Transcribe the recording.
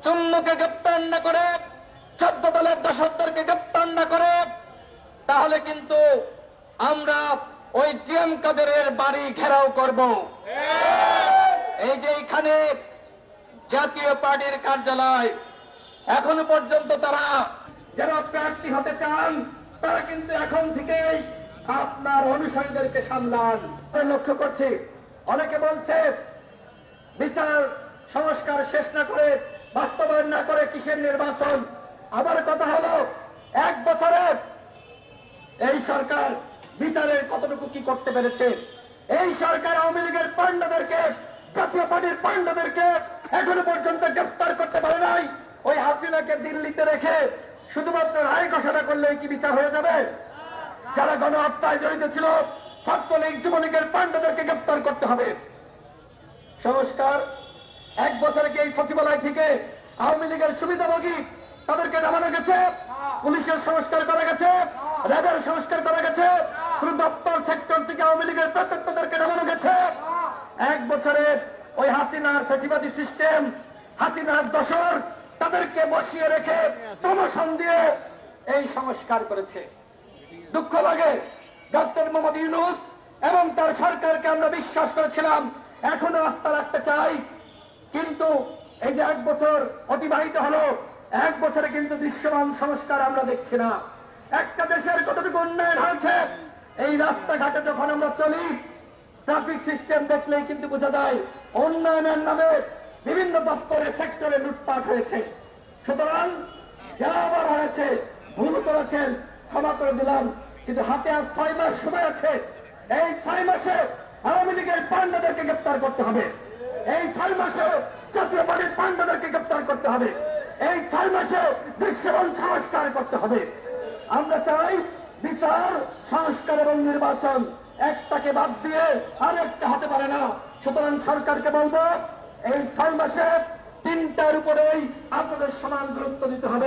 চুন্নুকে গ্রেপ্তার না করে, 14 দলের দোষরদেরকে গ্রেপ্তার না করে, তাহলে কিন্তু আমরা ওই জিএম কাদেরের বাড়ি ঘেরাও করব। এই যে এখানে জাতীয় পার্টির কার্যালয়, এখনো পর্যন্ত তারা যারা প্রার্থী হতে চান তারা কিন্তু এখন থেকেই আপনার অনুসারীদেরকে সামলান। লক্ষ্য করছি অনেকে বলছে বিচার সংস্কার শেষ না করে, বাস্তবায়ন না করে কিসের নির্বাচন। আবার কথা হলো 1 বছরে এই সরকার বিচারের কতটুকু কি করতে পেরেছে। এই সরকার আওয়ামী লীগের পান্ডাদেরকে, জাতীয় পার্টির পান্ডাদেরকে এখনো পর্যন্ত গ্রেপ্তার করতে পারে নাই। ওই হাসিনাকে দিল্লিতে রেখে শুধুমাত্র রায় ঘোষণা করলেই কি বিচার হয়ে যাবে? যারা গণহত্যায় জড়িত ছিল, ছাত্রলীগ যুবলীগের পান্ডাদেরকে গ্রেপ্তার করতে হবে। সংস্কার 1 বছরে কি এই সচিবালয় থেকে আওয়ামী লীগের সুবিধাভোগী তাদেরকে নামানো গেছে? পুলিশের সংস্কার করা গেছে, র্যাবের সংস্কার করা গেছে, শুধু দপ্তর সেক্টর থেকে আওয়ামী লীগের প্রত্যেককে নামানো গেছে। 1 বছরে ওই হাসিনার ফ্যাসিবাদী সিস্টেম, হাসিনার দোসর তাদেরকে বসিয়ে রেখে প্রমোশন দিয়ে এই সংস্কার করেছে। দুঃখ লাগে, ডক্টর মোহাম্মদ ইউনূস এবং তার সরকারকে আমরা বিশ্বাস করেছিলাম, এখনো আস্থা রাখতে চাই, কিন্তু এই যে 1 বছর অতিবাহিত হলো, 1 বছরে কিন্তু দৃশ্যমান সংস্কার আমরা দেখছি না। একটা দেশের কতটুকু উন্নয়ন হয়েছে, এই রাস্তাঘাটে যখন আমরা চলি, ট্রাফিক সিস্টেম দেখলেই কিন্তু বোঝা যায় উন্নয়নের নামে বিভিন্ন দপ্তরে সেক্টরে লুটপাট হয়েছে। সুতরাং যারা আবার হয়েছে, ভুল করেছেন, ক্ষমা করে দিলাম, কিন্তু হাতে আর 6 মাস সময় আছে। এই 6 মাসে আওয়ামী লীগের পান্ডাদেরকে গ্রেপ্তার করতে হবে। এই 6 মাসে জাতীয় পার্টির পান্ডাদেরকে গ্রেপ্তার করতে হবে। এই 6 মাসে দৃশ্যমান সংস্কার করতে হবে। আমরা চাই বিচার, সংস্কার এবং নির্বাচন, একটাকে বাদ দিয়ে আরেকটা হতে পারে না। সুতরাং সরকারকে বলবো, এই 6 মাসে 3টার উপরেই আপনাদের সমান গুরুত্ব দিতে হবে।